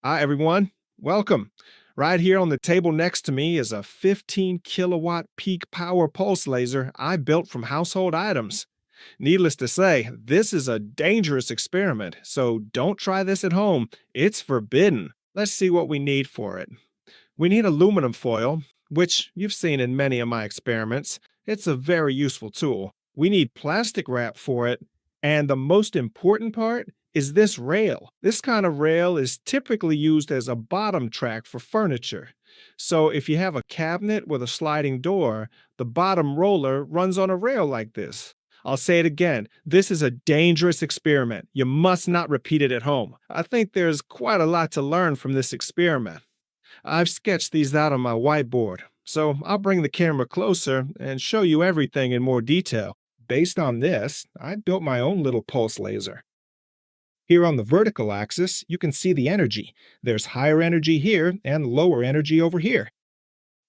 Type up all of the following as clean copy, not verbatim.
Hi, everyone. Welcome. Right here on the table next to me is a 15 kilowatt peak power pulse laser I built from household items. Needless to say, this is a dangerous experiment, so don't try this at home. It's forbidden. Let's see what we need for it. We need aluminum foil, which you've seen in many of my experiments. It's a very useful tool. We need plastic wrap for it, and the most important part is this rail. This kind of rail is typically used as a bottom track for furniture. So if you have a cabinet with a sliding door, the bottom roller runs on a rail like this. I'll say it again. This is a dangerous experiment. You must not repeat it at home. I think there's quite a lot to learn from this experiment. I've sketched these out on my whiteboard, so I'll bring the camera closer and show you everything in more detail. Based on this, I built my own little pulse laser. Here on the vertical axis, you can see the energy. There's higher energy here and lower energy over here.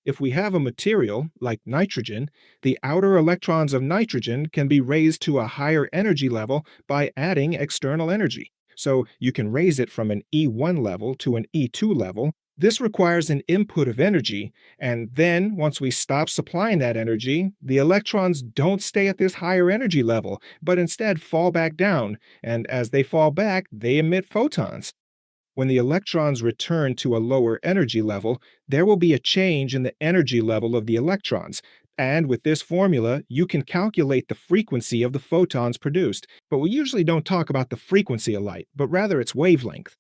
If we have a material, like nitrogen, the outer electrons of nitrogen can be raised to a higher energy level by adding external energy. So you can raise it from an E1 level to an E2 level. This requires an input of energy, and then once we stop supplying that energy, the electrons don't stay at this higher energy level, but instead fall back down, and as they fall back, they emit photons. When the electrons return to a lower energy level, there will be a change in the energy level of the electrons. And with this formula, you can calculate the frequency of the photons produced. But we usually don't talk about the frequency of light, but rather its wavelength.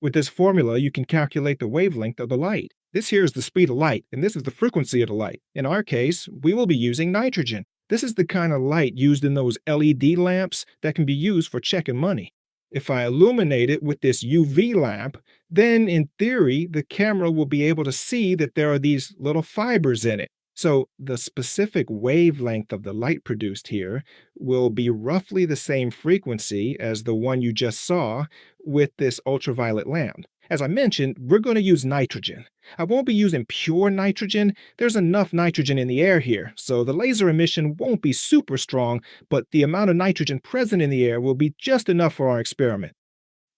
With this formula, you can calculate the wavelength of the light. This here is the speed of light, and this is the frequency of the light. In our case, we will be using nitrogen. This is the kind of light used in those LED lamps that can be used for checking money. If I illuminate it with this UV lamp, then in theory, the camera will be able to see that there are these little fibers in it. So the specific wavelength of the light produced here will be roughly the same frequency as the one you just saw with this ultraviolet lamp. As I mentioned, we're going to use nitrogen. I won't be using pure nitrogen. There's enough nitrogen in the air here, so the laser emission won't be super strong, but the amount of nitrogen present in the air will be just enough for our experiment.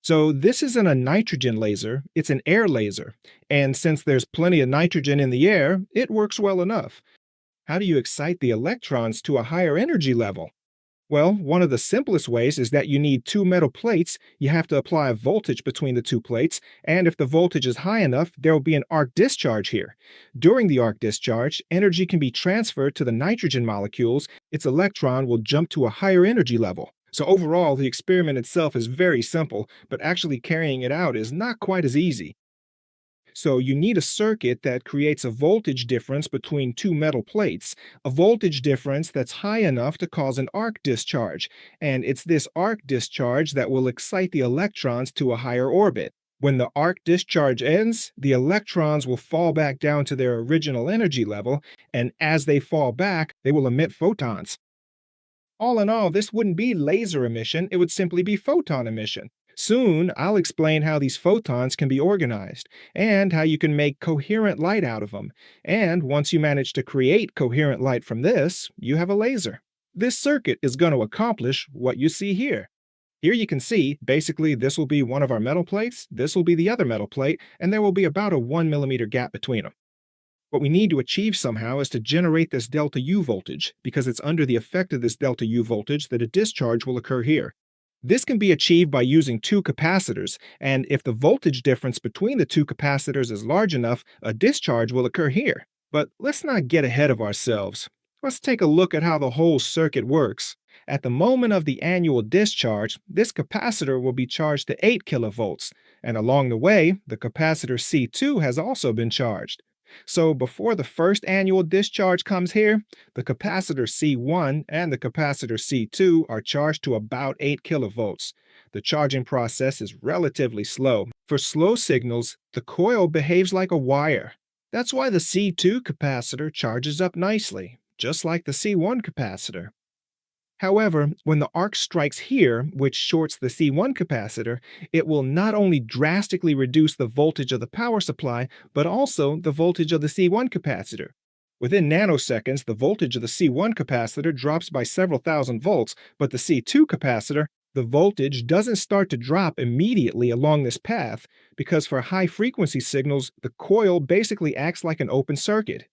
So this isn't a nitrogen laser, it's an air laser. And since there's plenty of nitrogen in the air, it works well enough. How do you excite the electrons to a higher energy level? Well, one of the simplest ways is that you need two metal plates. You have to apply a voltage between the two plates, and if the voltage is high enough, there will be an arc discharge here. During the arc discharge, energy can be transferred to the nitrogen molecules. Its electron will jump to a higher energy level. So overall, the experiment itself is very simple, but actually carrying it out is not quite as easy. So you need a circuit that creates a voltage difference between two metal plates, a voltage difference that's high enough to cause an arc discharge, and it's this arc discharge that will excite the electrons to a higher orbit. When the arc discharge ends, the electrons will fall back down to their original energy level, and as they fall back, they will emit photons. All in all, this wouldn't be laser emission, it would simply be photon emission. Soon, I'll explain how these photons can be organized, and how you can make coherent light out of them. And once you manage to create coherent light from this, you have a laser. This circuit is going to accomplish what you see here. Here you can see, basically this will be one of our metal plates, this will be the other metal plate, and there will be about a 1 millimeter gap between them. What we need to achieve somehow is to generate this delta U voltage, because it's under the effect of this delta U voltage that a discharge will occur here. This can be achieved by using two capacitors, and if the voltage difference between the two capacitors is large enough, a discharge will occur here. But let's not get ahead of ourselves. Let's take a look at how the whole circuit works. At the moment of the annual discharge, this capacitor will be charged to 8 kilovolts, and along the way, the capacitor C2 has also been charged. So before the first annual discharge comes here, the capacitor C1 and the capacitor C2 are charged to about 8 kilovolts. The charging process is relatively slow. For slow signals, the coil behaves like a wire. That's why the C2 capacitor charges up nicely, just like the C1 capacitor. However, when the arc strikes here, which shorts the C1 capacitor, it will not only drastically reduce the voltage of the power supply, but also the voltage of the C1 capacitor. Within nanoseconds, the voltage of the C1 capacitor drops by several thousand volts, but the C2 capacitor The voltage doesn't start to drop immediately along this path because for high frequency signals, the coil basically acts like an open circuit.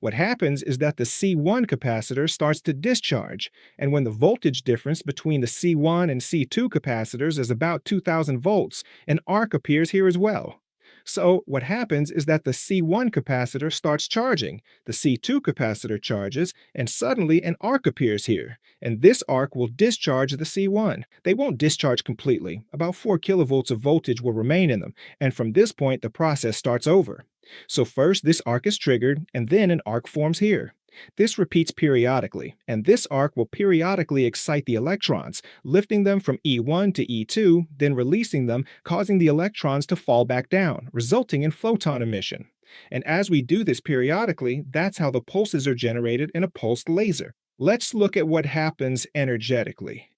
What happens is that the C1 capacitor starts to discharge, and when the voltage difference between the C1 and C2 capacitors is about 2000 volts, an arc appears here as well. So what happens is that the C1 capacitor starts charging, the C2 capacitor charges, and suddenly an arc appears here, and this arc will discharge the C1. They won't discharge completely. About 4 kilovolts of voltage will remain in them, and from this point the process starts over. So first this arc is triggered, and then an arc forms here. This repeats periodically, and this arc will periodically excite the electrons, lifting them from E1 to E2, then releasing them, causing the electrons to fall back down, resulting in photon emission. And as we do this periodically, that's how the pulses are generated in a pulsed laser. Let's look at what happens energetically.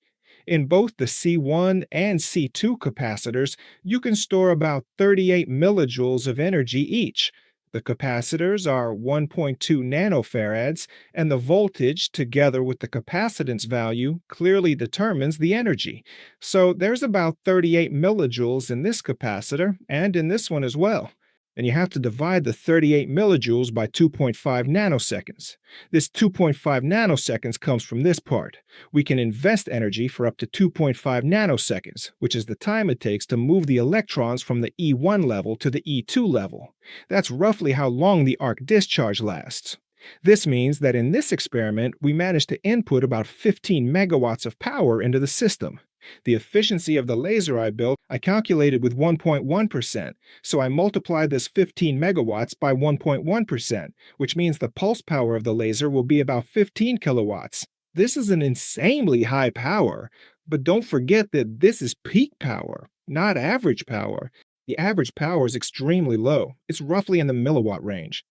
In both the C1 and C2 capacitors, you can store about 38 millijoules of energy each. The capacitors are 1.2 nanofarads, and the voltage, together with the capacitance value, clearly determines the energy. So there's about 38 millijoules in this capacitor, and in this one as well. And you have to divide the 38 millijoules by 2.5 nanoseconds. This 2.5 nanoseconds comes from this part. We can invest energy for up to 2.5 nanoseconds, which is the time it takes to move the electrons from the E1 level to the E2 level. That's roughly how long the arc discharge lasts. This means that in this experiment, we managed to input about 15 megawatts of power into the system. The efficiency of the laser I built, I calculated with 1.1%, so I multiplied this 15 megawatts by 1.1%, which means the pulse power of the laser will be about 15 kilowatts. This is an insanely high power, but don't forget that this is peak power, not average power. The average power is extremely low. It's roughly in the milliwatt range.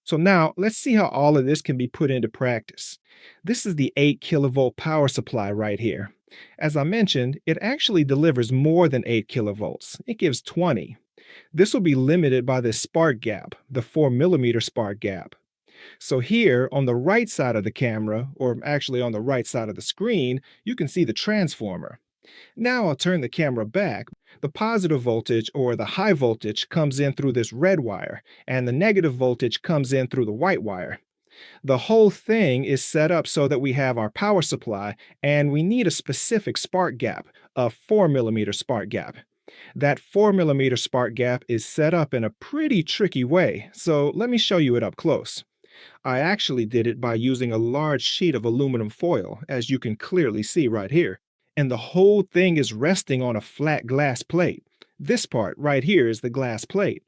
So now, let's see how all of this can be put into practice. This is the 8 kilovolt power supply right here. As I mentioned, it actually delivers more than 8 kilovolts. It gives 20. This will be limited by this spark gap, the 4 millimeter spark gap. So here, on the right side of the camera, or actually on the right side of the screen, you can see the transformer. Now I'll turn the camera back. The positive voltage, or the high voltage, comes in through this red wire, and the negative voltage comes in through the white wire. The whole thing is set up so that we have our power supply, and we need a specific spark gap, a 4 millimeter spark gap. That 4 millimeter spark gap is set up in a pretty tricky way, so let me show you it up close. I actually did it by using a large sheet of aluminum foil, as you can clearly see right here. And the whole thing is resting on a flat glass plate. This part right here is the glass plate.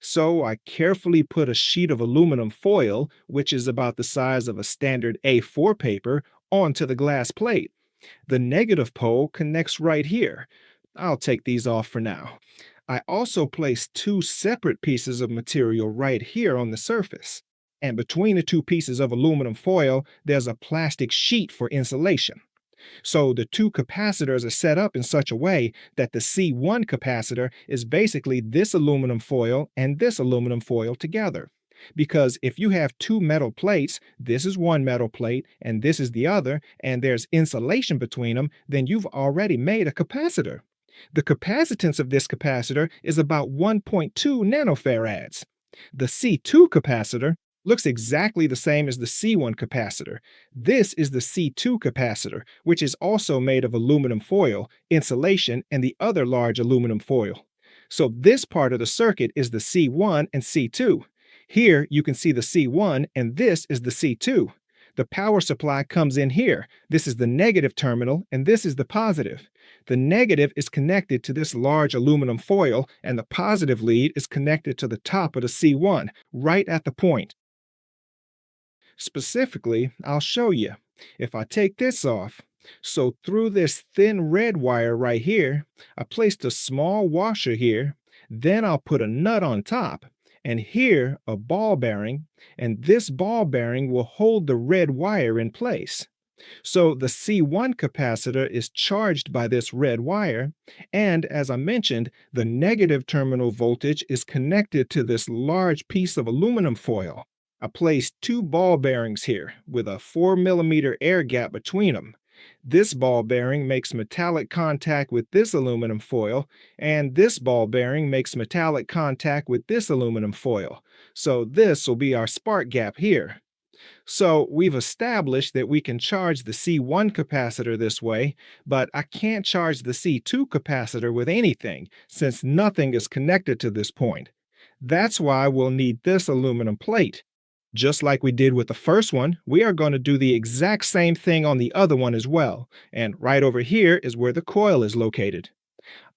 So I carefully put a sheet of aluminum foil, which is about the size of a standard A4 paper, onto the glass plate. The negative pole connects right here. I'll take these off for now. I also placed 2 separate pieces of material right here on the surface. And between the 2 pieces of aluminum foil, there's a plastic sheet for insulation. So the 2 capacitors are set up in such a way that the C1 capacitor is basically this aluminum foil and this aluminum foil together. Because if you have 2 metal plates, this is one metal plate and this is the other, and there's insulation between them, then you've already made a capacitor. The capacitance of this capacitor is about 1.2 nanofarads. The C2 capacitor looks exactly the same as the C1 capacitor. This is the C2 capacitor, which is also made of aluminum foil, insulation, and the other large aluminum foil. So this part of the circuit is the C1 and C2. Here you can see the C1, and this is the C2. The power supply comes in here. This is the negative terminal, and this is the positive. The negative is connected to this large aluminum foil, and the positive lead is connected to the top of the C1, right at the point. Specifically, I'll show you. If I take this off, so through this thin red wire right here, I placed a small washer here, then I'll put a nut on top, and here a ball bearing, and this ball bearing will hold the red wire in place. So the C1 capacitor is charged by this red wire, and as I mentioned, the negative terminal voltage is connected to this large piece of aluminum foil. I placed 2 ball bearings here with a 4 millimeter air gap between them. This ball bearing makes metallic contact with this aluminum foil, and this ball bearing makes metallic contact with this aluminum foil. So this will be our spark gap here. So we've established that we can charge the C1 capacitor this way, but I can't charge the C2 capacitor with anything since nothing is connected to this point. That's why we'll need this aluminum plate. Just like we did with the first one, we are going to do the exact same thing on the other one as well, and right over here is where the coil is located.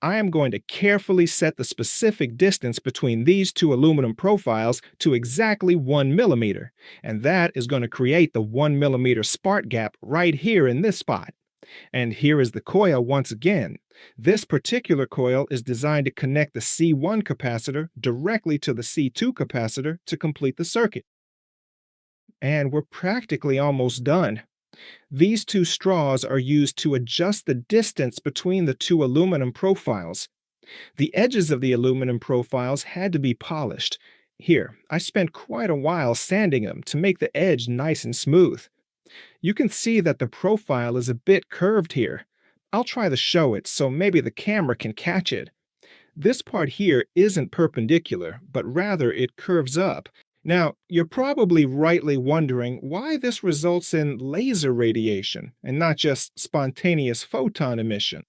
I am going to carefully set the specific distance between these two aluminum profiles to exactly 1 millimeter, and that is going to create the 1 millimeter spark gap right here in this spot. And here is the coil once again. This particular coil is designed to connect the C1 capacitor directly to the C2 capacitor to complete the circuit. And we're practically almost done. These two straws are used to adjust the distance between the two aluminum profiles. The edges of the aluminum profiles had to be polished. Here, I spent quite a while sanding them to make the edge nice and smooth. You can see that the profile is a bit curved here. I'll try to show it so maybe the camera can catch it. This part here isn't perpendicular, but rather it curves up. Now, you're probably rightly wondering why this results in laser radiation and not just spontaneous photon emission.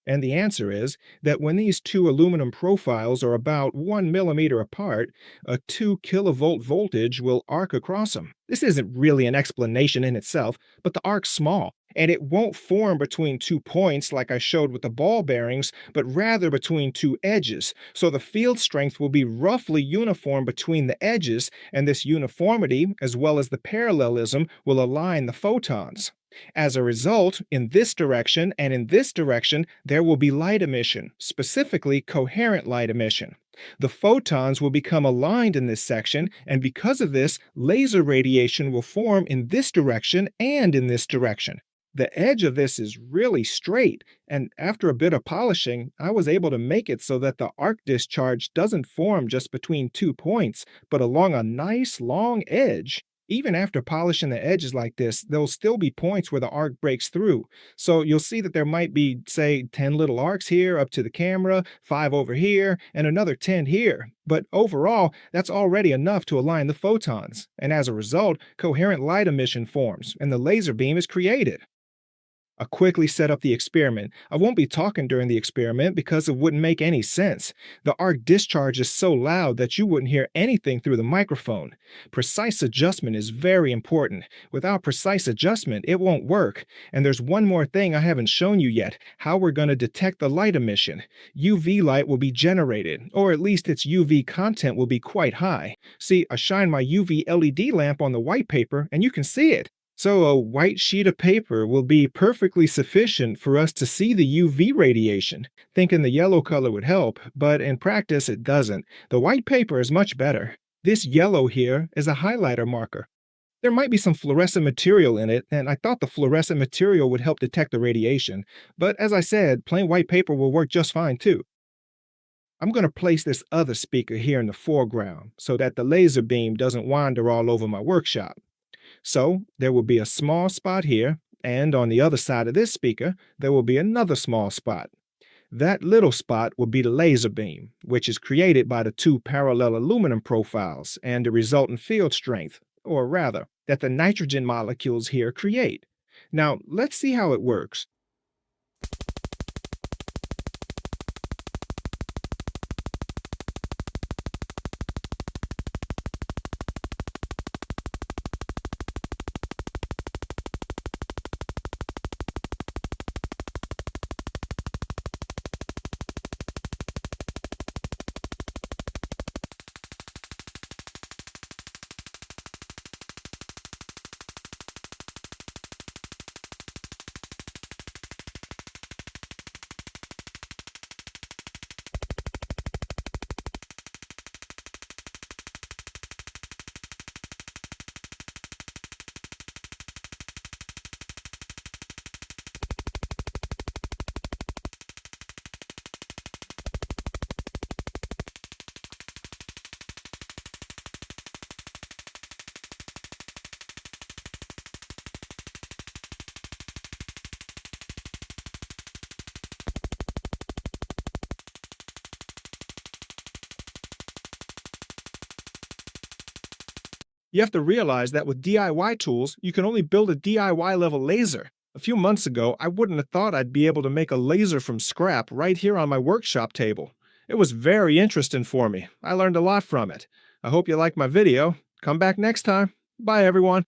And the answer is that when these two aluminum profiles are about 1 millimeter apart, a 2 kilovolt voltage will arc across them. This isn't really an explanation in itself, but the arc's small, and it won't form between 2 points like I showed with the ball bearings, but rather between 2 edges. So the field strength will be roughly uniform between the edges, and this uniformity, as well as the parallelism, will align the photons. As a result, in this direction and in this direction, there will be light emission, specifically coherent light emission. The photons will become aligned in this section, and because of this, laser radiation will form in this direction and in this direction. The edge of this is really straight, and after a bit of polishing, I was able to make it so that the arc discharge doesn't form just between 2 points, but along a nice long edge. Even after polishing the edges like this, there'll still be points where the arc breaks through. So you'll see that there might be, say, 10 little arcs here up to the camera, 5 over here, and another 10 here. But overall, that's already enough to align the photons. And as a result, coherent light emission forms, and the laser beam is created. I quickly set up the experiment. I won't be talking during the experiment because it wouldn't make any sense. The arc discharge is so loud that you wouldn't hear anything through the microphone. Precise adjustment is very important. Without precise adjustment, it won't work. And there's one more thing I haven't shown you yet, how we're going to detect the light emission. UV light will be generated, or at least its UV content will be quite high. See, I shine my UV LED lamp on the white paper and you can see it. So a white sheet of paper will be perfectly sufficient for us to see the UV radiation, thinking the yellow color would help, but in practice it doesn't. The white paper is much better. This yellow here is a highlighter marker. There might be some fluorescent material in it, and I thought the fluorescent material would help detect the radiation, but as I said, plain white paper will work just fine too. I'm going to place this other speaker here in the foreground so that the laser beam doesn't wander all over my workshop. So there will be a small spot here, and on the other side of this speaker, there will be another small spot. That little spot will be the laser beam, which is created by the 2 parallel aluminum profiles and the resultant field strength, or rather, that the nitrogen molecules here create. Now, let's see how it works. You have to realize that with DIY tools, you can only build a DIY level laser. A few months ago, I wouldn't have thought I'd be able to make a laser from scrap right here on my workshop table. It was very interesting for me. I learned a lot from it. I hope you liked my video. Come back next time. Bye, everyone.